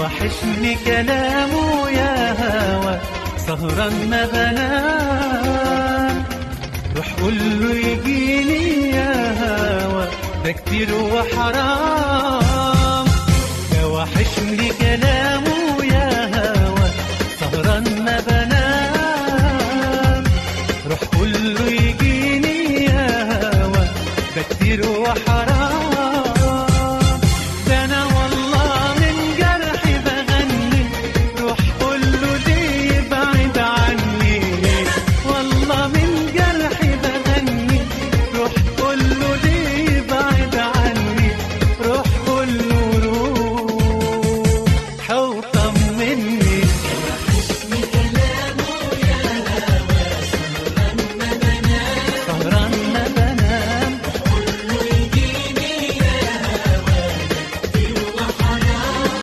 وحشني كلامه يا هوا سهران ما بنام. روح قوله يجيني يا هوا ده كتير وحرام. ده وحشني